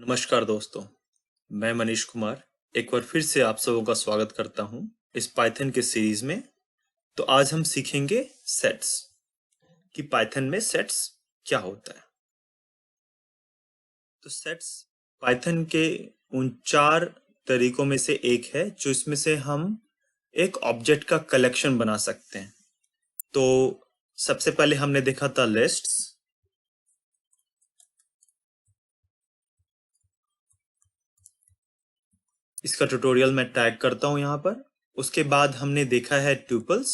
नमस्कार दोस्तों, मैं मनीष कुमार एक बार फिर से आप सबों का स्वागत करता हूं इस पाइथन के सीरीज में। तो आज हम सीखेंगे सेट्स कि पाइथन में सेट्स क्या होता है। तो सेट्स पाइथन के उन 4 तरीकों में से एक है जो इसमें से हम एक ऑब्जेक्ट का कलेक्शन बना सकते हैं। तो सबसे पहले हमने देखा था लिस्ट्स, इसका ट्यूटोरियल मैं टैग करता हूं यहां पर। उसके बाद हमने देखा है ट्यूपल्स,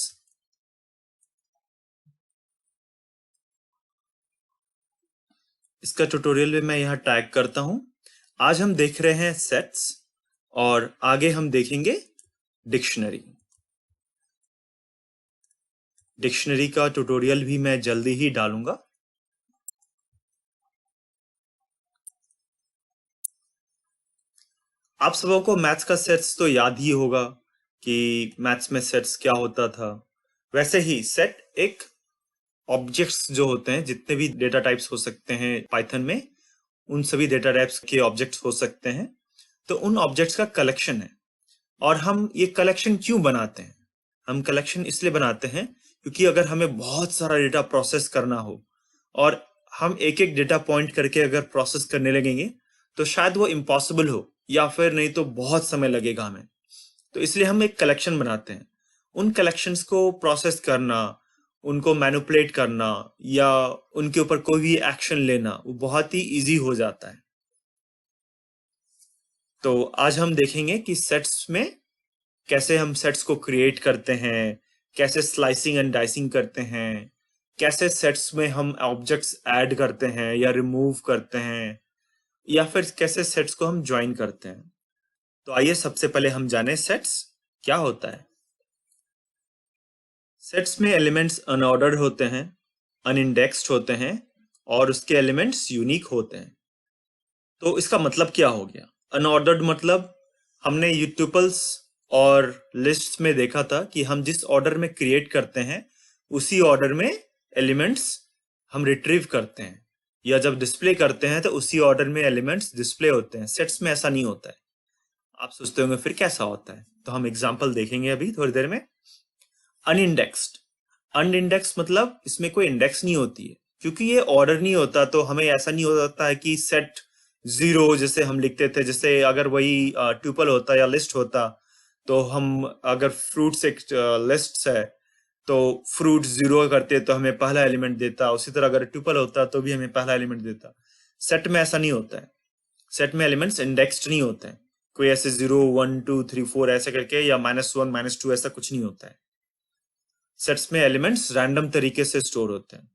इसका ट्यूटोरियल भी मैं यहाँ टैग करता हूं। आज हम देख रहे हैं सेट्स और आगे हम देखेंगे डिक्शनरी। डिक्शनरी का ट्यूटोरियल भी मैं जल्दी ही डालूंगा। आप सबों को मैथ्स का सेट्स तो याद ही होगा कि मैथ्स में सेट्स क्या होता था। वैसे ही सेट एक ऑब्जेक्ट्स जो होते हैं, जितने भी डेटा टाइप्स हो सकते हैं पाइथन में, उन सभी डेटा टाइप्स के ऑब्जेक्ट्स हो सकते हैं। तो उन ऑब्जेक्ट्स का कलेक्शन है। और हम ये कलेक्शन क्यों बनाते हैं? हम कलेक्शन इसलिए बनाते हैं क्योंकि अगर हमें बहुत सारा डेटा प्रोसेस करना हो और हम एक एक डेटा पॉइंट करके अगर प्रोसेस करने लगेंगे तो शायद वो इम्पॉसिबल हो, या फिर नहीं तो बहुत समय लगेगा हमें। तो इसलिए हम एक कलेक्शन बनाते हैं। उन कलेक्शंस को प्रोसेस करना, उनको मैनिपुलेट करना या उनके ऊपर कोई भी एक्शन लेना वो बहुत ही इजी हो जाता है। तो आज हम देखेंगे कि सेट्स में कैसे हम सेट्स को क्रिएट करते हैं, कैसे स्लाइसिंग एंड डाइसिंग करते हैं, कैसे सेट्स में हम ऑब्जेक्ट्स ऐड करते हैं या रिमूव करते हैं, या फिर कैसे सेट्स को हम ज्वाइन करते हैं। तो आइए सबसे पहले हम जाने सेट्स क्या होता है। सेट्स में एलिमेंट्स अनऑर्डर्ड होते हैं, अनइंडेक्स्ड होते हैं और उसके एलिमेंट्स यूनिक होते हैं। तो इसका मतलब क्या हो गया? अनऑर्डर्ड मतलब हमने ये ट्यूपल्स और लिस्ट्स में देखा था कि हम जिस ऑर्डर में क्रिएट करते हैं उसी ऑर्डर में एलिमेंट्स हम रिट्रीव करते हैं, या जब डिस्प्ले करते हैं तो उसी ऑर्डर में एलिमेंट्स डिस्प्ले होते हैं। सेट्स में ऐसा नहीं होता है। आप सोचते होंगे फिर कैसा होता है, तो हम एग्जांपल देखेंगे अभी थोड़ी देर में। अनइंडेक्स्ड, अनइंडेक्स मतलब इसमें कोई इंडेक्स नहीं होती है, क्योंकि ये ऑर्डर नहीं होता। तो हमें ऐसा नहीं होता है कि सेट 0 जैसे हम लिखते थे, जैसे अगर वही ट्यूपल होता या लिस्ट होता तो हम अगर फ्रूट्स एक लिस्ट है तो फ्रूट 0 करते तो हमें पहला एलिमेंट देता। उसी तरह अगर ट्यूपल होता तो भी हमें पहला एलिमेंट देता। सेट में ऐसा नहीं होता है। सेट में एलिमेंट्स इंडेक्स्ड नहीं होते हैं। कोई ऐसे 0 1 2 3 4 ऐसे करके, या -1 -2 ऐसा कुछ नहीं होता है। सेट्स में एलिमेंट्स रैंडम तरीके से स्टोर होते हैं।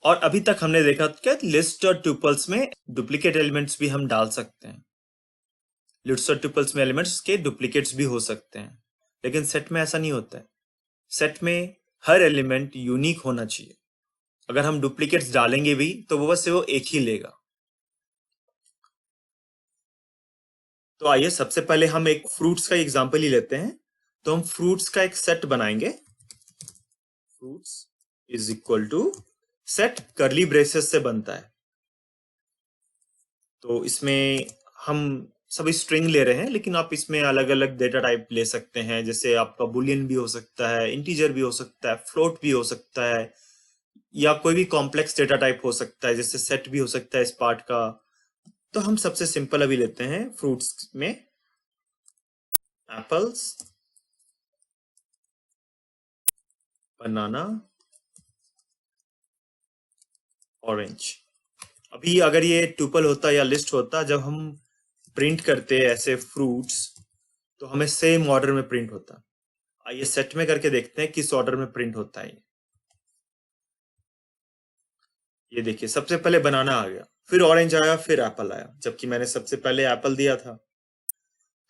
और अभी तक हमने देखा क्या लिस्ट और ट्यूपल्स में डुप्लीकेट एलिमेंट्स भी हम डाल सकते हैं। लिस्ट और ट्यूपल्स में एलिमेंट्स के डुप्लीकेट्स भी हो सकते हैं, लेकिन सेट में ऐसा नहीं होता है। सेट में हर एलिमेंट यूनिक होना चाहिए। अगर हम डुप्लीकेट्स डालेंगे भी तो वो बस वो एक ही लेगा। तो आइए सबसे पहले हम एक फ्रूट्स का एग्जांपल ही लेते हैं। तो हम फ्रूट्स का एक सेट बनाएंगे। Fruits is equal to set curly braces से बनता है। तो इसमें हम सभी स्ट्रिंग ले रहे हैं, लेकिन आप इसमें अलग अलग डेटा टाइप ले सकते हैं। जैसे आपका बुलियन भी हो सकता है, इंटीजर भी हो सकता है, फ्लोट भी हो सकता है, या कोई भी कॉम्प्लेक्स डेटा टाइप हो सकता है, जैसे सेट भी हो सकता है इस पार्ट का। तो हम सबसे सिंपल अभी लेते हैं फ्रूट्स में एप्पल्स, बनाना, ऑरेंज। अभी अगर ये ट्यूपल होता या लिस्ट होता, जब हम प्रिंट करते ऐसे फ्रूट्स तो हमें सेम ऑर्डर में प्रिंट होता। आइए सेट में करके देखते हैं किस ऑर्डर में प्रिंट होता है। ये देखिए सबसे पहले बनाना आ गया, फिर ऑरेंज आया, फिर एप्पल आया, जबकि मैंने सबसे पहले एप्पल दिया था।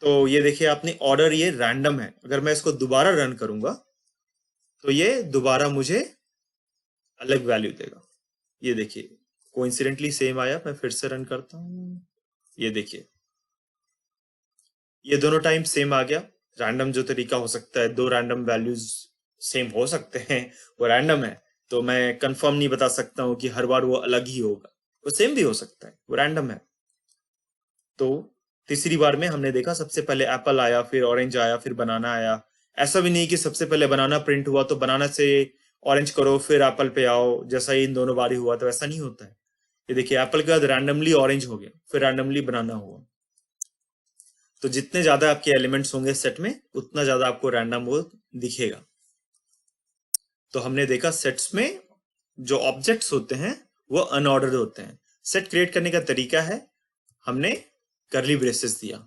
तो ये देखिए आपने ऑर्डर, ये रैंडम है। अगर मैं इसको दोबारा रन करूंगा तो ये दोबारा मुझे अलग वैल्यू देगा। ये देखिए कोइंसिडेंटली सेम आया। मैं फिर से रन करता हूँ, ये देखिए ये दोनों टाइम सेम आ गया। रैंडम जो तरीका हो सकता है, दो रैंडम वैल्यूज सेम हो सकते हैं, वो रैंडम है। तो मैं कंफर्म नहीं बता सकता हूँ कि हर बार वो अलग ही होगा। वो सेम भी हो सकता है, वो रैंडम है। तो तीसरी बार में हमने देखा सबसे पहले एप्पल आया, फिर ऑरेंज आया, फिर बनाना आया। ऐसा भी नहीं कि सबसे पहले बनाना प्रिंट हुआ तो बनाना से ऑरेंज करो फिर एप्पल पे आओ, जैसा ही इन दोनों बारी हुआ, तो ऐसा नहीं होता है। ये देखिए एप्पल के बाद रैंडमली ऑरेंज हो गया, फिर रैंडमली बनाना हुआ। तो जितने ज्यादा आपके एलिमेंट्स होंगे सेट में उतना ज्यादा आपको रैंडम वो दिखेगा। तो हमने देखा सेट्स में जो ऑब्जेक्ट्स होते हैं वो अनऑर्डर्ड होते हैं। सेट क्रिएट करने का तरीका है, हमने कर्ली ब्रेसेस दिया,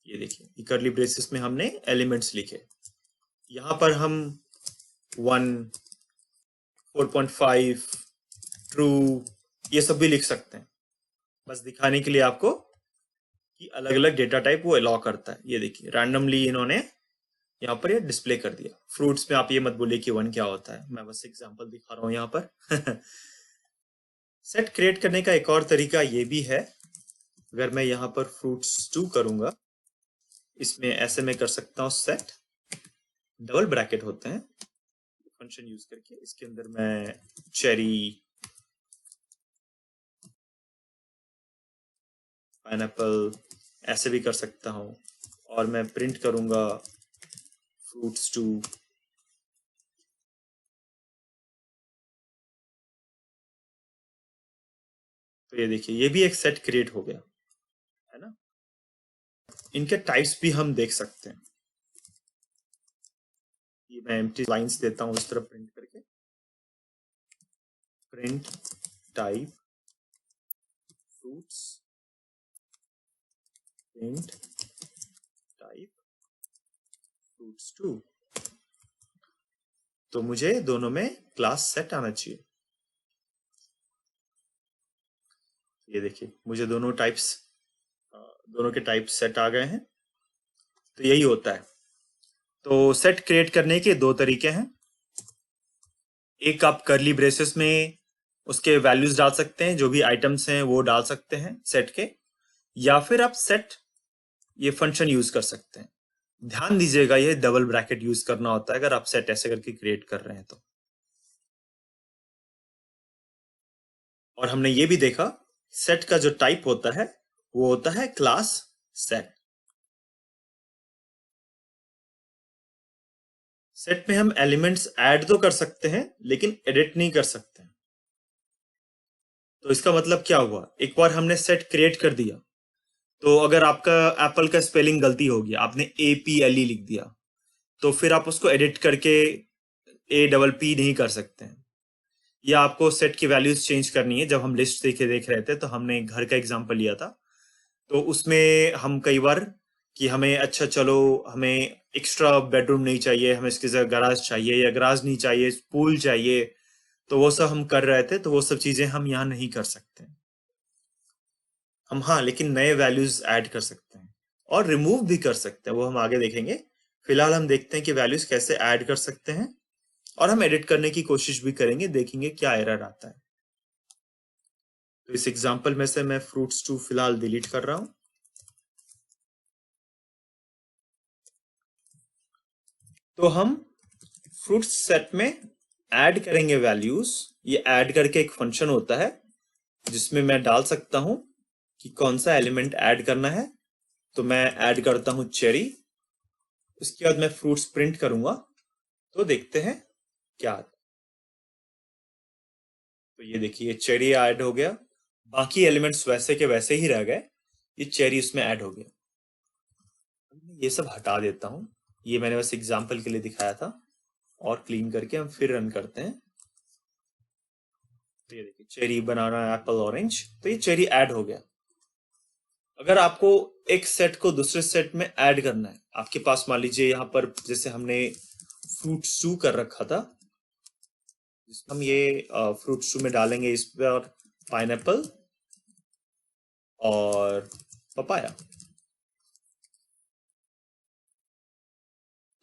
ये देखिए कर्ली ब्रेसेस में हमने एलिमेंट्स लिखे। यहां पर हम 1, 4.5, ट्रू ये सब भी लिख सकते हैं, बस दिखाने के लिए आपको कि अलग अलग डेटा टाइप वो अलाउ करता है। ये देखिए रैंडमली इन्होंने यहाँ पर ये डिस्प्ले कर दिया। फ्रूट्स में आप ये मत बोलिए कि 1 क्या होता है, मैं बस एग्जांपल दिखा रहा हूँ यहाँ पर। सेट क्रिएट करने का एक और तरीका ये भी है, अगर मैं यहाँ पर fruits 2 करूंगा, इसमें ऐसे में कर सकता हूँ सेट, डबल ब्रैकेट होते हैं फंक्शन यूज करके, इसके अंदर मैं चेरी, पाइनएप्पल ऐसे भी कर सकता हूँ, और मैं प्रिंट करूंगा fruits 2। तो ये देखिए ये भी एक सेट क्रिएट हो गया है ना। इनके टाइप्स भी हम देख सकते हैं, ये मैं एम्प्टी लाइंस देता हूं इस तरह प्रिंट करके, print type fruits, print type fruits 2। तो मुझे दोनों में क्लास सेट आना चाहिए। ये देखिए मुझे दोनों के टाइप सेट आ गए हैं। तो यही होता है। तो सेट क्रिएट करने के दो तरीके हैं, एक आप कर्ली ब्रेसेस में उसके वैल्यूज डाल सकते हैं, जो भी आइटम्स हैं वो डाल सकते हैं सेट के, या फिर आप सेट ये फंक्शन यूज कर सकते हैं। ध्यान दीजिएगा ये डबल ब्रैकेट यूज करना होता है अगर आप सेट ऐसे करके क्रिएट कर रहे हैं तो। और हमने ये भी देखा सेट का जो टाइप होता है वो होता है क्लास सेट। सेट में हम एलिमेंट्स ऐड तो कर सकते हैं लेकिन एडिट नहीं कर सकते। तो इसका मतलब क्या हुआ, एक बार हमने सेट क्रिएट कर दिया, तो अगर आपका एप्पल का स्पेलिंग गलती हो गया, आपने APLE लिख दिया, तो फिर आप उसको एडिट करके APP नहीं कर सकते हैं। या आपको सेट की वैल्यूज चेंज करनी है, जब हम लिस्ट देख रहे थे तो हमने घर का एग्जांपल लिया था, तो उसमें हम कई बार कि हमें अच्छा चलो हमें एक्स्ट्रा बेडरूम नहीं चाहिए, हमें इसकी जगह गराज चाहिए, या गराज नहीं चाहिए पूल चाहिए, तो वो सब हम कर रहे थे, तो वो सब चीजें हम यहाँ नहीं कर सकते हम। हाँ लेकिन नए वैल्यूज ऐड कर सकते हैं और रिमूव भी कर सकते हैं, वो हम आगे देखेंगे। फिलहाल हम देखते हैं कि वैल्यूज कैसे ऐड कर सकते हैं, और हम एडिट करने की कोशिश भी करेंगे, देखेंगे क्या एरर आता है। तो इस एग्जांपल में से मैं fruits 2 फिलहाल डिलीट कर रहा हूं। तो हम फ्रूट्स सेट में ऐड करेंगे वैल्यूज। ये ऐड करके एक फंक्शन होता है जिसमें मैं डाल सकता हूं कि कौन सा एलिमेंट ऐड करना है। तो मैं ऐड करता हूं चेरी, उसके बाद मैं फ्रूट्स प्रिंट करूंगा, तो देखते हैं क्या आता है। तो ये देखिए चेरी ऐड हो गया, बाकी एलिमेंट्स वैसे के वैसे ही रह गए, ये चेरी उसमें ऐड हो गया। ये सब हटा देता हूं, ये मैंने बस एग्जांपल के लिए दिखाया था, और क्लीन करके हम फिर रन करते हैं। तो ये देखिए चेरी, बनाना, एप्पल, ऑरेंज, तो ये चेरी ऐड हो गया। अगर आपको एक सेट को दूसरे सेट में ऐड करना है, आपके पास मान लीजिए यहाँ पर जैसे हमने fruits 2 कर रखा था, हम ये fruits 2 में डालेंगे इस पर पाइनएप्पल और पपाया।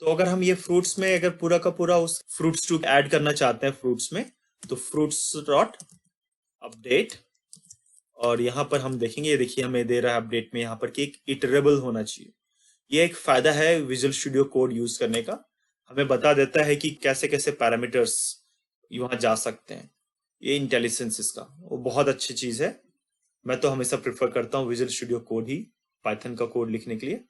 तो अगर हम ये फ्रूट्स में अगर पूरा का पूरा उस fruits 2 ऐड करना चाहते हैं फ्रूट्स में, तो fruits डॉट अपडेट, और यहाँ पर हम देखेंगे, ये देखिए हमें दे रहा है अपडेट में यहाँ पर कि एक इटरेबल होना चाहिए। ये एक फायदा है विजुअल स्टूडियो कोड यूज करने का, हमें बता देता है कि कैसे कैसे पैरामीटर्स वहां जा सकते हैं। ये इंटेलिजेंस इसका वो बहुत अच्छी चीज है। मैं तो हमेशा प्रेफर करता हूँ विजुअल स्टूडियो कोड ही पाइथन का कोड लिखने के लिए।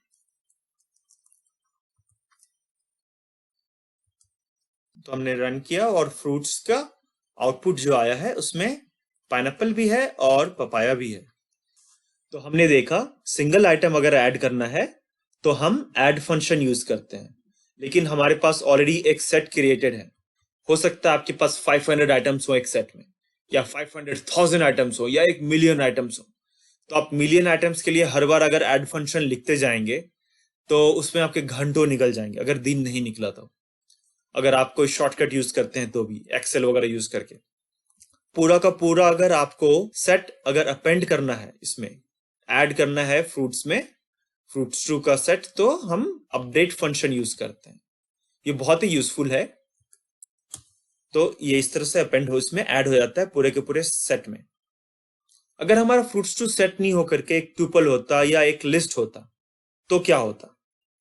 तो हमने रन किया और फ्रूट्स का आउटपुट जो आया है उसमें पाइनएप्पल भी है और पपाया भी है। तो हमने देखा सिंगल आइटम अगर ऐड करना है तो हम ऐड फंक्शन यूज करते हैं, लेकिन हमारे पास ऑलरेडी एक सेट क्रिएटेड है। हो सकता है आपके पास 500 आइटम्स हो एक सेट में, या 500,000 आइटम्स हो, या 1 मिलियन आइटम्स हो। तो आप मिलियन आइटम्स के लिए हर बार अगर ऐड फंक्शन लिखते जाएंगे तो उसमें आपके घंटों निकल जाएंगे, अगर दिन नहीं निकला तो। अगर आप कोई शॉर्टकट यूज करते हैं तो भी एक्सेल वगैरह यूज करके पूरा का पूरा, अगर आपको सेट अगर अपेंड करना है, इसमें ऐड करना है फ्रूट्स में, फ्रूट्स टू का सेट, तो हम अपडेट फंक्शन यूज करते हैं। ये बहुत ही यूजफुल है। तो ये इस तरह से अपेंड हो, इसमें ऐड हो जाता है पूरे के पूरे सेट में। अगर हमारा फ्रूट्स टू सेट नहीं होकर के एक ट्यूपल होता या एक लिस्ट होता तो क्या होता?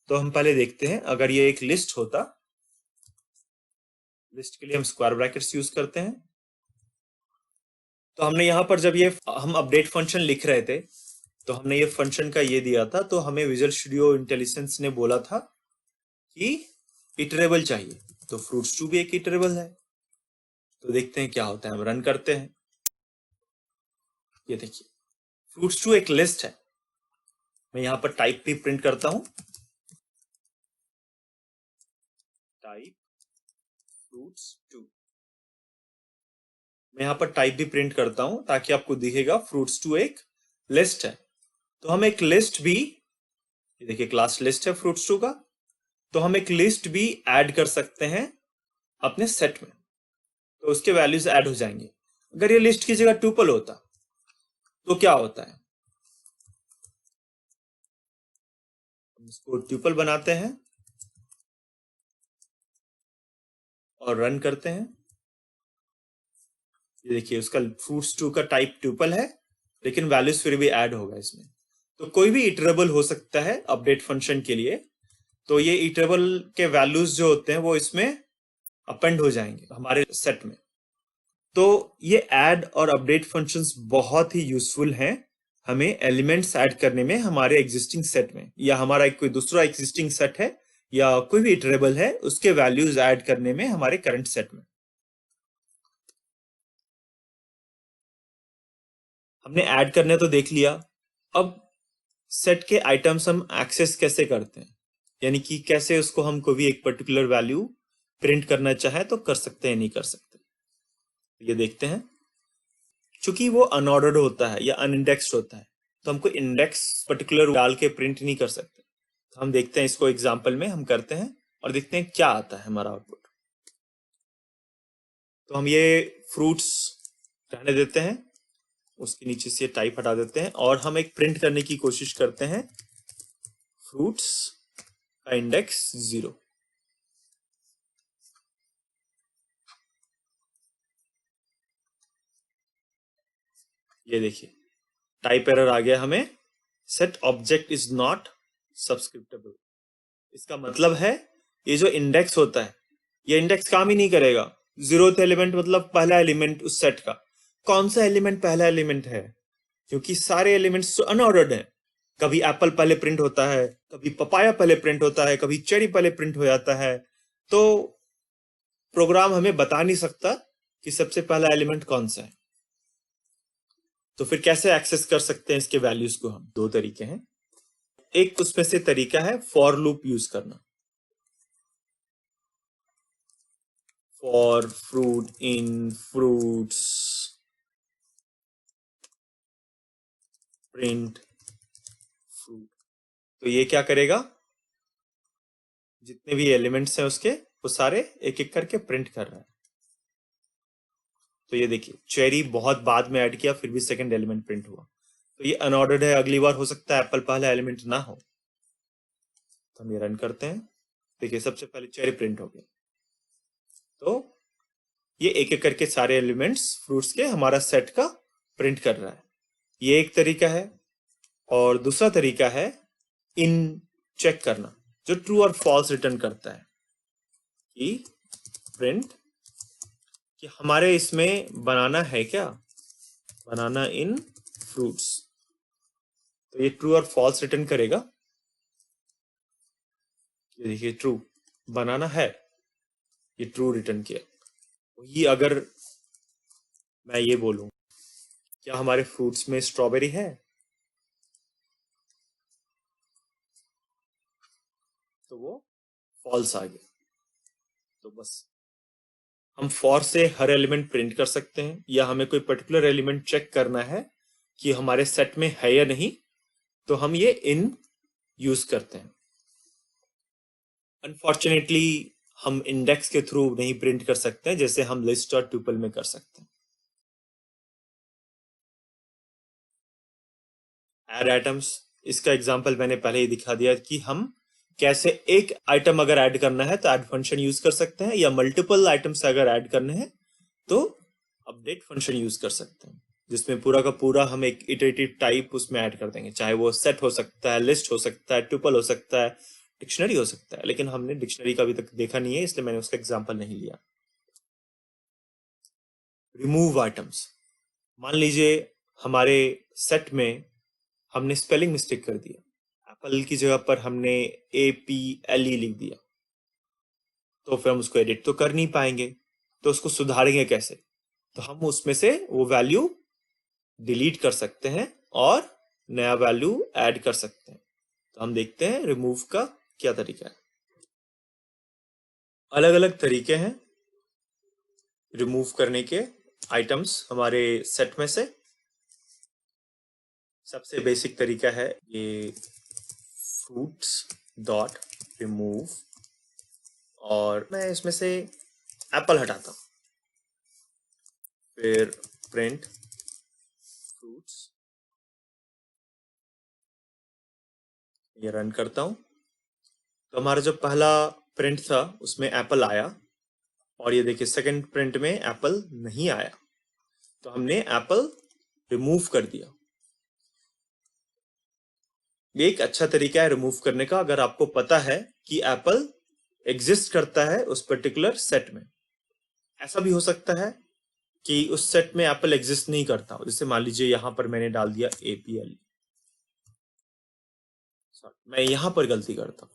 तो हम पहले देखते हैं। अगर ये एक लिस्ट होता, लिस्ट के लिए हम स्क्वायर ब्रैकेट्स यूज करते हैं। तो हमने यहां पर जब ये हम अपडेट फंक्शन लिख रहे थे तो हमने ये फंक्शन का ये दिया था, तो हमें विजुअल स्टूडियो इंटेलिजेंस ने बोला था कि इटरेबल चाहिए। तो फ्रूट्स टू भी एक इटरेबल है। तो देखते हैं क्या होता है। हम रन करते हैं। ये देखिए फ्रूट्स टू एक लिस्ट है। मैं यहां पर टाइप भी प्रिंट करता हूं, टाइप फ्रूट्स टू। मैं यहां पर टाइप भी प्रिंट करता हूं ताकि आपको दिखेगा फ्रूट्स टू एक लिस्ट है। तो हम एक लिस्ट भी, ये देखिए क्लास लिस्ट है फ्रूट्स टू का, तो हम एक लिस्ट भी ऐड कर सकते हैं अपने सेट में। तो उसके वैल्यूज ऐड हो जाएंगे। अगर ये लिस्ट की जगह ट्यूपल होता तो क्या होता है? हम इसको ट्यूपल बनाते हैं और रन करते हैं। ये देखिए उसका फ्रूट्स टू का टाइप ट्यूपल है, लेकिन वैल्यूज फिर भी ऐड होगा इसमें। तो कोई भी इटरेबल हो सकता है अपडेट फंक्शन के लिए। तो ये इटरेबल के वैल्यूज जो होते हैं वो इसमें अपेंड हो जाएंगे हमारे सेट में। तो ये ऐड और अपडेट फंक्शंस बहुत ही यूजफुल हैं हमें एलिमेंट्स ऐड करने में हमारे एग्जिस्टिंग सेट में, या हमारा कोई दूसरा एग्जिस्टिंग सेट है या कोई भी इटरेबल है उसके वैल्यूज ऐड करने में हमारे करंट सेट में। हमने ऐड करने तो देख लिया। अब सेट के आइटम्स हम एक्सेस कैसे करते हैं, यानी कि कैसे उसको हम कोई भी एक पर्टिकुलर वैल्यू प्रिंट करना चाहे तो कर सकते हैं, नहीं कर सकते, ये देखते हैं। चूंकि वो अनऑर्डर्ड होता है या अनइंडेक्स्ड होता है तो हमको इंडेक्स पर्टिकुलर डाल के प्रिंट नहीं कर सकते। तो हम देखते हैं, इसको एग्जांपल में हम करते हैं और देखते हैं क्या आता है हमारा आउटपुट। तो हम ये फ्रूट्स रहने देते हैं, उसके नीचे से टाइप हटा देते हैं और हम एक प्रिंट करने की कोशिश करते हैं फ्रूट्स का इंडेक्स 0। ये देखिए टाइप एरर आ गया हमें, सेट ऑब्जेक्ट इज नॉट सब्सक्रिप्टेबल। इसका मतलब है ये जो इंडेक्स होता है ये इंडेक्स काम ही नहीं करेगा। 0th एलिमेंट मतलब पहला एलिमेंट उस सेट का। कौन सा एलिमेंट पहला एलिमेंट है? क्योंकि सारे एलिमेंट्स अनऑर्डर्ड हैं। कभी एप्पल पहले प्रिंट होता है, कभी पपाया पहले प्रिंट होता है, कभी चेरी पहले प्रिंट हो जाता है। तो प्रोग्राम हमें बता नहीं सकता कि सबसे पहला एलिमेंट कौन सा है। तो फिर कैसे एक्सेस कर सकते हैं इसके वैल्यूज को? हम दो तरीके हैं। एक उसमें से तरीका है फॉर लूप यूज करना। For fruit in fruits print fruit. तो ये क्या करेगा, जितने भी एलिमेंट्स हैं उसके वो सारे एक एक करके प्रिंट कर रहा है। तो ये देखिए चेरी बहुत बाद में ऐड किया फिर भी सेकंड एलिमेंट प्रिंट हुआ। तो ये अनऑर्डर्ड है, अगली बार हो सकता है एप्पल पहला एलिमेंट ना हो। तो हम ये रन करते हैं, देखिए सबसे पहले चेरी प्रिंट हो गया। तो ये एक एक करके सारे एलिमेंट्स फ्रूट्स के हमारा सेट का प्रिंट कर रहा है। ये एक तरीका है। और दूसरा तरीका है इन चेक करना, जो ट्रू और फॉल्स रिटर्न करता है कि प्रिंट कि हमारे इसमें बनाना है क्या, बनाना इन फ्रूट्स, तो ये ट्रू और फॉल्स रिटर्न करेगा। ये देखिए ट्रू, बनाना है, ये ट्रू रिटर्न किया। वही अगर मैं ये बोलूं क्या हमारे फ्रूट्स में स्ट्रॉबेरी है, तो वो फॉल्स आ गया। तो बस हम फॉर से हर एलिमेंट प्रिंट कर सकते हैं, या हमें कोई पर्टिकुलर एलिमेंट चेक करना है कि हमारे सेट में है या नहीं, तो हम ये इन यूज करते हैं। अनफॉर्चुनेटली हम इंडेक्स के थ्रू नहीं प्रिंट कर सकते हैं, जैसे हम लिस्ट और ट्यूपल में कर सकते हैं। ऐड आइटम्स, इसका एग्जांपल मैंने पहले ही दिखा दिया कि हम कैसे एक आइटम अगर ऐड करना है तो ऐड फंक्शन यूज कर सकते हैं, या मल्टीपल आइटम्स अगर ऐड करने हैं तो अपडेट फंक्शन यूज कर सकते हैं, जिसमें पूरा का पूरा हम एक इटरेटिव टाइप उसमें ऐड कर देंगे, चाहे वो सेट हो सकता है, लिस्ट हो सकता है, ट्यूपल हो सकता है, डिक्शनरी हो सकता है। लेकिन हमने डिक्शनरी का अभी तक देखा नहीं है, इसलिए मैंने उसका एग्जांपल नहीं लिया। रिमूव आइटम्स, मान लीजिए हमारे सेट में हमने स्पेलिंग मिस्टेक कर दिया, एप्पल की जगह पर हमने APLE लिख दिया, तो फिर हम उसको एडिट तो कर नहीं पाएंगे, तो उसको सुधारेंगे कैसे? तो हम उसमें से वो वैल्यू डिलीट कर सकते हैं और नया वैल्यू ऐड कर सकते हैं। तो हम देखते हैं रिमूव का क्या तरीका है। अलग अलग तरीके हैं रिमूव करने के आइटम्स हमारे सेट में से। सबसे बेसिक तरीका है ये फ्रूट्स डॉट रिमूव, और मैं इसमें से एप्पल हटाता हूं, फिर प्रिंट फ्रूट्स, ये रन करता हूं, तो हमारा जो पहला प्रिंट था उसमें एप्पल आया, और ये देखिए सेकंड प्रिंट में एप्पल नहीं आया, तो हमने एप्पल रिमूव कर दिया। ये एक अच्छा तरीका है रिमूव करने का, अगर आपको पता है कि एप्पल एग्जिस्ट करता है उस पर्टिकुलर सेट में। ऐसा भी हो सकता है कि उस सेट में एप्पल एग्जिस्ट नहीं करता, जैसे मान लीजिए यहां पर मैंने डाल दिया APL, मैं यहां पर गलती करता हूं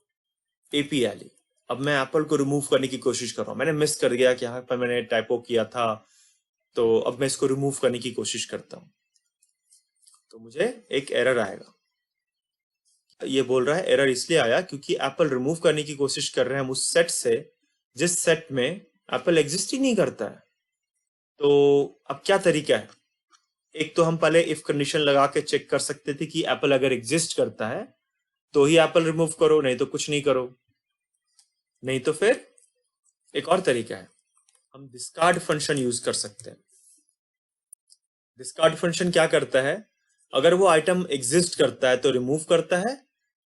APL, अब मैं एप्पल को रिमूव करने की कोशिश कर रहा हूं, मैंने मिस कर गया कि यहाँ पर मैंने टाइपो किया था, तो अब मैं इसको रिमूव करने की कोशिश करता हूं, तो मुझे एक एरर आएगा। ये बोल रहा है एरर इसलिए आया क्योंकि एप्पल रिमूव करने की कोशिश कर रहे हैं हम उस सेट से जिस सेट में एप्पल एग्जिस्ट ही नहीं करता है। तो अब क्या तरीका है? एक तो हम पहले इफ कंडीशन लगा के चेक कर सकते थे कि एप्पल अगर एग्जिस्ट करता है तो ही एप्पल रिमूव करो, नहीं तो कुछ नहीं करो। नहीं तो फिर एक और तरीका है, हम डिस्कार्ड फंक्शन यूज कर सकते हैं। डिस्कार्ड फंक्शन क्या करता है, अगर वो आइटम एग्जिस्ट करता है तो रिमूव करता है,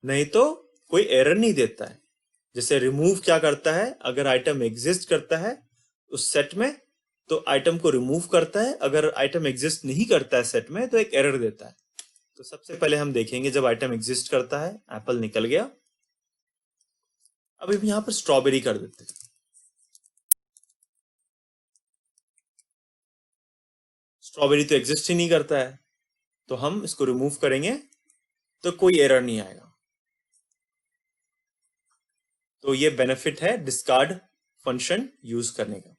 नहीं तो कोई एरर नहीं देता है। जैसे रिमूव क्या करता है, अगर आइटम एग्जिस्ट करता है उस सेट में तो आइटम को रिमूव करता है, अगर आइटम एग्जिस्ट नहीं करता है सेट में तो एक एरर देता है। तो सबसे पहले हम देखेंगे जब आइटम एग्जिस्ट करता है, एप्पल निकल गया। अब हम यहां पर स्ट्रॉबेरी कर देते हैं। स्ट्रॉबेरी तो एग्जिस्ट ही नहीं करता है, तो हम इसको रिमूव करेंगे तो कोई एरर नहीं आएगा। तो ये बेनिफिट है डिस्कार्ड फंक्शन यूज करने का।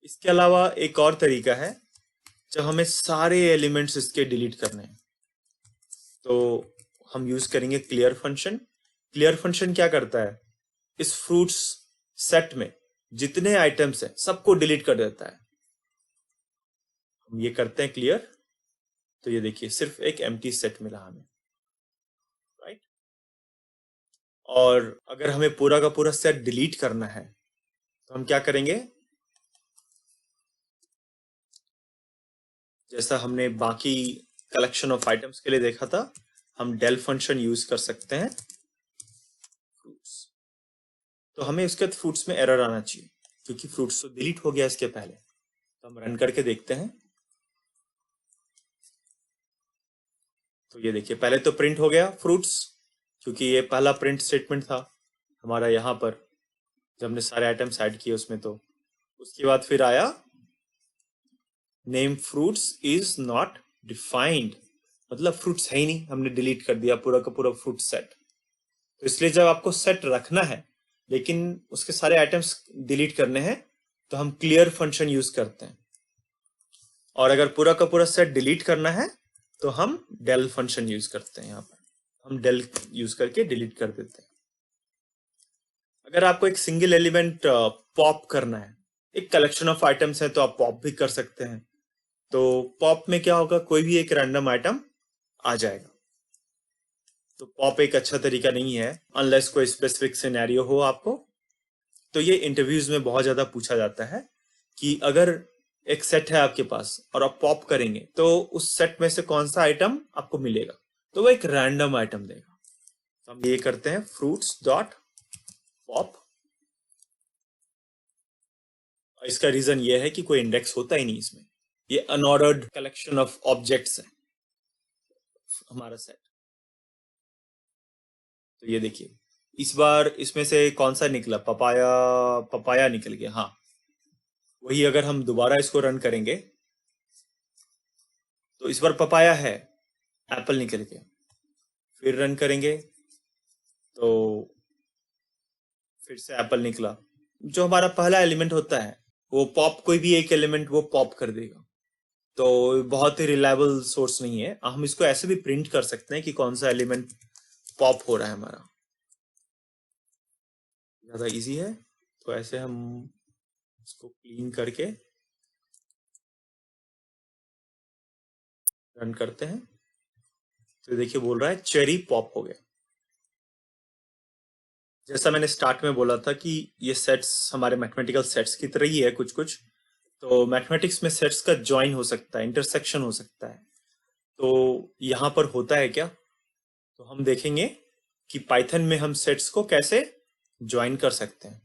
इसके अलावा एक और तरीका है, जब हमें सारे एलिमेंट्स इसके डिलीट करने हैं तो हम यूज करेंगे क्लियर फंक्शन। क्लियर फंक्शन क्या करता है, इस फ्रूट्स सेट में जितने आइटम्स हैं सबको डिलीट कर देता है। हम ये करते हैं क्लियर, तो ये देखिए सिर्फ एक एम्प्टी सेट मिला हमें, राइट। और अगर हमें पूरा का पूरा सेट डिलीट करना है तो हम क्या करेंगे, जैसा हमने बाकी कलेक्शन ऑफ आइटम्स के लिए देखा था, हम डेल फंक्शन यूज कर सकते हैं फ्रूट्स। तो हमें उसके बाद फ्रूट्स में एरर आना चाहिए क्योंकि फ्रूट्स तो डिलीट हो गया इसके पहले। तो हम रन करके देखते हैं, तो ये देखिए पहले तो प्रिंट हो गया फ्रूट्स, क्योंकि ये पहला प्रिंट स्टेटमेंट था हमारा यहाँ पर जब हमने सारे आइटम्स ऐड किए उसमें। तो उसके बाद फिर आया name fruits is not defined, मतलब फ्रूट्स है ही नहीं, हमने डिलीट कर दिया पूरा का पूरा फ्रूट सेट। तो इसलिए जब आपको सेट रखना है लेकिन उसके सारे आइटम्स डिलीट करने हैं तो हम क्लियर फंक्शन यूज करते हैं, और अगर पूरा का पूरा सेट डिलीट करना है तो हम del फंक्शन यूज करते हैं। यहाँ पर हम del यूज करके डिलीट कर देते हैं। अगर आपको एक सिंगल एलिमेंट पॉप करना है, एक कलेक्शन ऑफ आइटम्स है तो आप पॉप भी कर सकते हैं। तो पॉप में क्या होगा, कोई भी एक रैंडम आइटम आ जाएगा। तो पॉप एक अच्छा तरीका नहीं है अनलेस कोई स्पेसिफिक सिनेरियो हो आपको। तो ये इंटरव्यूज में बहुत ज्यादा पूछा जाता है कि अगर एक सेट है आपके पास और आप पॉप करेंगे तो उस सेट में से कौन सा आइटम आपको मिलेगा, तो वो एक रैंडम आइटम देगा। तो हम ये करते हैं फ्रूट्स डॉट पॉप। इसका रीजन ये है कि कोई इंडेक्स होता ही नहीं इसमें, ये अनऑर्डर्ड कलेक्शन ऑफ ऑब्जेक्ट्स है हमारा सेट। तो ये देखिए इस बार इसमें से कौन सा निकला, पपाया, पपाया निकल गया। हाँ, वही अगर हम दोबारा इसको रन करेंगे तो इस बार पपाया है, एप्पल निकल गया। फिर रन करेंगे तो फिर से एप्पल निकला। जो हमारा पहला एलिमेंट होता है वो पॉप, कोई भी एक एलिमेंट वो पॉप कर देगा। तो बहुत ही रिलायबल सोर्स नहीं है। हम इसको ऐसे भी प्रिंट कर सकते हैं कि कौन सा एलिमेंट पॉप हो रहा है हमारा, ज्यादा इजी है। तो ऐसे हम इसको क्लीन करके रन करते हैं तो देखिए बोल रहा है चेरी पॉप हो गया। जैसा मैंने स्टार्ट में बोला था कि ये सेट्स हमारे मैथमेटिकल सेट्स की तरह ही है कुछ कुछ। तो मैथमेटिक्स में सेट्स का ज्वाइन हो सकता है, इंटरसेक्शन हो सकता है। तो यहाँ पर होता है क्या, तो हम देखेंगे कि पाइथन में हम सेट्स को कैसे ज्वाइन कर सकते हैं।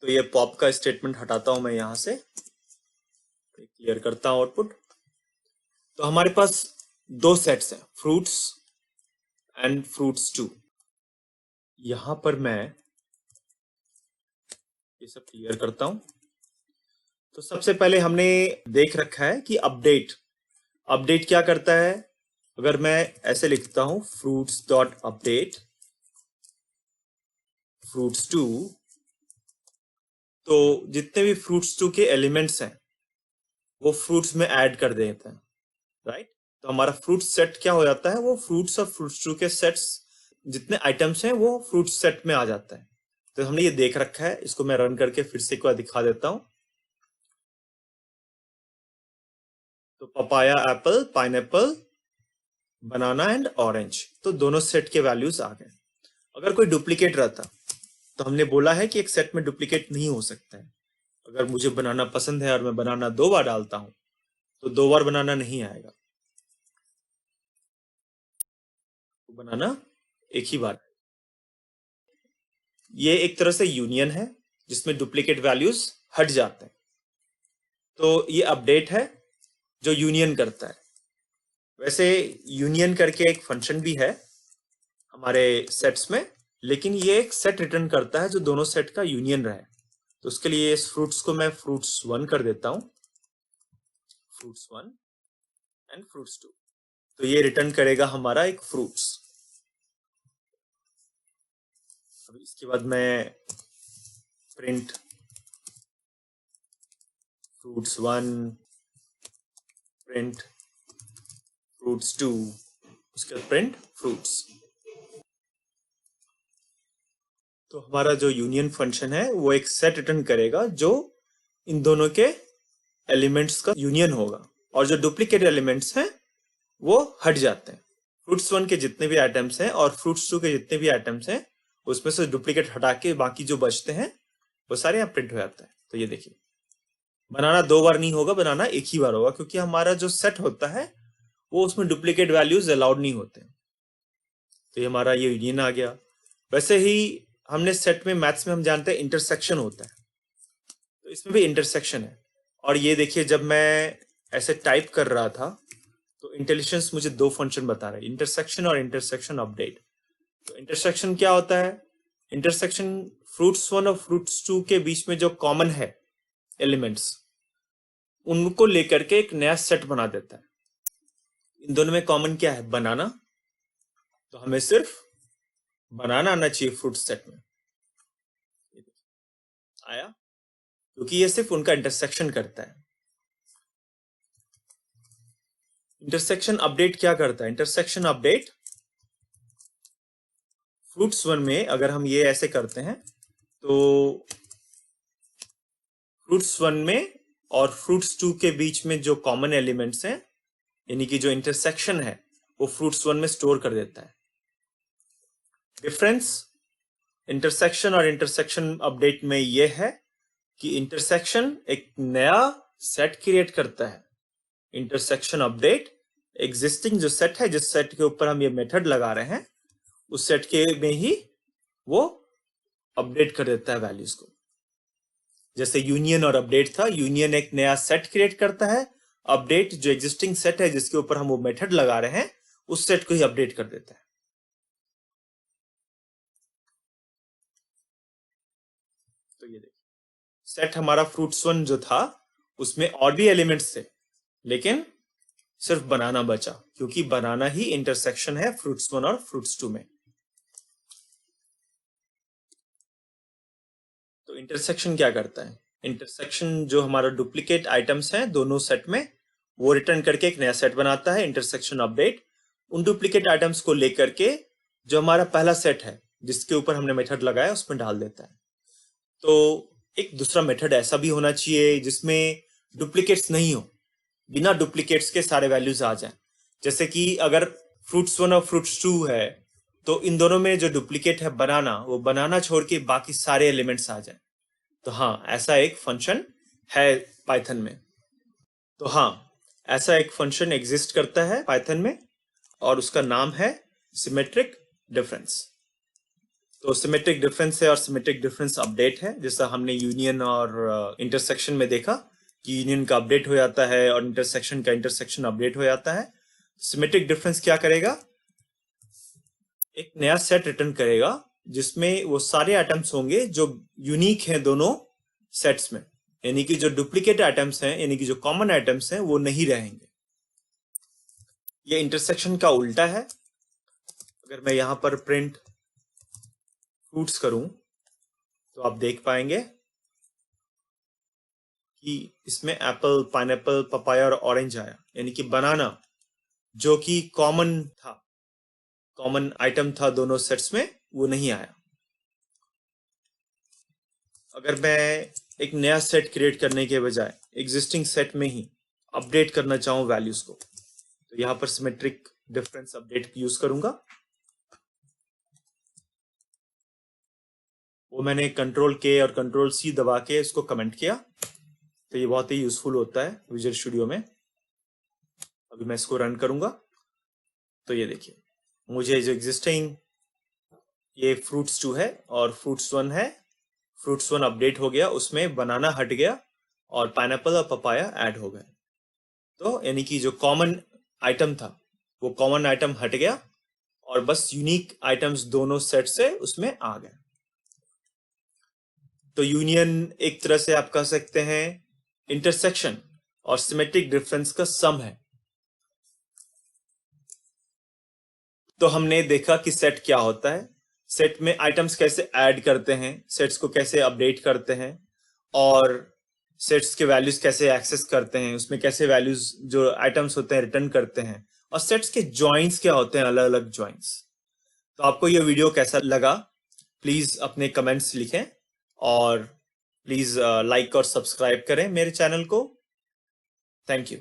तो ये पॉप का स्टेटमेंट हटाता हूं मैं यहाँ से, क्लियर करता हूं आउटपुट। तो हमारे पास दो सेट्स हैं, फ्रूट्स एंड फ्रूट्स टू। यहां पर मैं ये सब क्लियर करता हूं। तो सबसे पहले हमने देख रखा है कि अपडेट, अपडेट क्या करता है। अगर मैं ऐसे लिखता हूं fruits dot update fruits two, तो जितने भी फ्रूट्स टू के एलिमेंट्स हैं वो फ्रूट्स में ऐड कर देते हैं, राइट। तो हमारा फ्रूट सेट क्या हो जाता है, वो फ्रूट्स और फ्रूट्स टू के सेट्स जितने आइटम्स हैं वो फ्रूट सेट में आ जाता है। तो हमने ये देख रखा है, इसको मैं रन करके फिर से एक बार दिखा देता हूं। तो papaya, Apple, pineapple, banana and orange, तो दोनों सेट के वैल्यूज आ गए। अगर कोई डुप्लीकेट रहता तो हमने बोला है कि एक सेट में डुप्लीकेट नहीं हो सकता है। अगर मुझे बनाना पसंद है और मैं बनाना 2 बार डालता हूं तो 2 बार बनाना नहीं आएगा, तो बनाना एक ही बार। ये एक तरह से यूनियन है जिसमें डुप्लीकेट वैल्यूज हट जाते हैं। तो ये अपडेट है जो यूनियन करता है। वैसे यूनियन करके एक फंक्शन भी है हमारे सेट्स में, लेकिन ये एक सेट रिटर्न करता है जो दोनों सेट का यूनियन रहे। तो उसके लिए इस फ्रूट्स को मैं फ्रूट्स 1 कर देता हूं, फ्रूट्स 1 एंड फ्रूट्स 2। तो ये रिटर्न करेगा हमारा एक फ्रूट्स। अब इसके बाद मैं प्रिंट फ्रूट्स 1, प्रिंट फ्रूट्स 2, उसके बाद प्रिंट फ्रूट्स। तो हमारा जो यूनियन फंक्शन है वो एक सेट रिटर्न करेगा जो इन दोनों के एलिमेंट्स का यूनियन होगा, और जो डुप्लीकेट एलिमेंट्स हैं वो हट जाते हैं। फ्रूट्स 1 के जितने भी आइटम्स हैं और फ्रूट्स 2 के जितने भी आइटम्स हैं उसमें से डुप्लीकेट हटा के बाकी जो बचते हैं वो सारे यहाँ प्रिंट हो जाते हैं। तो ये देखिए बनाना 2 बार नहीं होगा, बनाना एक ही बार होगा, क्योंकि हमारा जो सेट होता है वो उसमें डुप्लीकेट वैल्यूज अलाउड नहीं होते। तो ये हमारा ये यूनियन आ गया। वैसे ही हमने सेट में, मैथ्स में हम जानते हैं इंटरसेक्शन होता है, तो इसमें भी इंटरसेक्शन है। और ये देखिए जब मैं ऐसे टाइप कर रहा था तो इंटेलिजेंस मुझे 2 फंक्शन बता रहा है, इंटरसेक्शन और इंटरसेक्शन अपडेट। तो इंटरसेक्शन क्या होता है, इंटरसेक्शन फ्रूट्स 1 और फ्रूट्स 2 के बीच में जो कॉमन है एलिमेंट्स, उनको लेकर के एक नया सेट बना देता है। इन दोनों में कॉमन क्या है? बनाना। तो हमें सिर्फ बनाना आना चाहिए फ्रूट सेट में। आया? क्योंकि ये सिर्फ उनका इंटरसेक्शन करता है। इंटरसेक्शन अपडेट क्या करता है? इंटरसेक्शन अपडेट फ्रूट्स 1 में अगर हम ये ऐसे करते हैं तो फ्रूट्स 1 में और फ्रूट्स 2 के बीच में जो कॉमन एलिमेंट्स हैं, यानी कि जो इंटरसेक्शन है, वो फ्रूट्स 1 में स्टोर कर देता है। डिफरेंस इंटरसेक्शन और इंटरसेक्शन अपडेट में ये है कि इंटरसेक्शन एक नया सेट क्रिएट करता है। इंटरसेक्शन अपडेट एग्जिस्टिंग जो सेट है, जिस सेट के ऊपर हम ये मेथड लगा रहे हैं, उस सेट के में ही वो अपडेट कर देता है वैल्यूज को। जैसे यूनियन और अपडेट था, यूनियन एक नया सेट क्रिएट करता है, अपडेट जो एग्जिस्टिंग सेट है जिसके ऊपर हम वो मेथड लगा रहे हैं, उस सेट को ही अपडेट कर देता है। तो ये देखिए, सेट हमारा फ्रूट्स 1 जो था उसमें और भी एलिमेंट्स थे, लेकिन सिर्फ बनाना बचा, क्योंकि बनाना ही इंटरसेक्शन है फ्रूट्स 1 और फ्रूट्स 2 में। तो इंटरसेक्शन क्या करता है? इंटरसेक्शन जो हमारा डुप्लीकेट आइटम्स हैं दोनों सेट में, वो रिटर्न करके एक नया सेट बनाता है। इंटरसेक्शन अपडेट उन डुप्लीकेट आइटम्स को लेकर के जो हमारा पहला सेट है जिसके ऊपर हमने मेथड लगाया उसमें डाल देता है। तो एक दूसरा मेथड ऐसा भी होना चाहिए जिसमें डुप्लीकेट्स नहीं हो, बिना डुप्लीकेट्स के सारे वैल्यूज आ जाएं। जैसे कि अगर फ्रूट्स 1 और फ्रूट्स 2 है तो इन दोनों में जो डुप्लीकेट है बनाना, वो बनाना छोड़ के बाकी सारे एलिमेंट्स आ जाएं। तो हाँ, ऐसा एक फंक्शन है पाइथन में। तो हाँ, ऐसा एक फंक्शन एग्जिस्ट करता है पाइथन में और उसका नाम है सिमेट्रिक डिफरेंस। तो सिमेट्रिक डिफरेंस है और सिमेट्रिक डिफरेंस अपडेट है, जैसा हमने यूनियन और इंटरसेक्शन में देखा कि यूनियन का अपडेट हो जाता है और इंटरसेक्शन का इंटरसेक्शन अपडेट हो जाता है। सिमेट्रिक डिफरेंस क्या करेगा? एक नया सेट रिटर्न करेगा जिसमें वो सारे आइटम्स होंगे जो यूनिक हैं दोनों सेट्स में, यानी कि जो डुप्लीकेट आइटम्स हैं, यानी कि जो कॉमन आइटम्स हैं, वो नहीं रहेंगे। ये इंटरसेक्शन का उल्टा है। अगर मैं यहां पर प्रिंट फ्रूट्स करूं तो आप देख पाएंगे कि इसमें एप्पल, पाइनएप्पल, पपाया और ऑरेंज आया, यानी कि बनाना जो कि कॉमन था, कॉमन आइटम था दोनों सेट्स में, वो नहीं आया। अगर मैं एक नया सेट क्रिएट करने के बजाय एग्जिस्टिंग सेट में ही अपडेट करना चाहूं वैल्यूज को, तो यहां पर सिमेट्रिक डिफरेंस अपडेट यूज करूंगा। वो मैंने कंट्रोल के और कंट्रोल सी दबा के इसको कमेंट किया, तो ये बहुत ही यूजफुल होता है विजुअल स्टूडियो में। अभी मैं इसको रन करूंगा तो ये देखिए, मुझे जो एग्जिस्टिंग ये फ्रूट्स 2 है और फ्रूट्स 1 है, फ्रूट्स 1 अपडेट हो गया, उसमें बनाना हट गया और पाइनएप्पल और पपाया ऐड हो गए। तो यानी कि जो कॉमन आइटम था वो कॉमन आइटम हट गया और बस यूनिक आइटम्स दोनों सेट से उसमें आ गए। तो यूनियन एक तरह से आप कह सकते हैं इंटरसेक्शन और सिमेट्रिक डिफरेंस का सम है। तो हमने देखा कि सेट क्या होता है, सेट में आइटम्स कैसे ऐड करते हैं, सेट्स को कैसे अपडेट करते हैं और सेट्स के वैल्यूज कैसे एक्सेस करते हैं, उसमें कैसे वैल्यूज जो आइटम्स होते हैं रिटर्न करते हैं, और सेट्स के जॉइंट्स क्या होते हैं, अलग अलग जॉइंट्स। तो आपको ये वीडियो कैसा लगा प्लीज अपने कमेंट्स लिखें और प्लीज लाइक और सब्सक्राइब करें मेरे चैनल को। Thank you.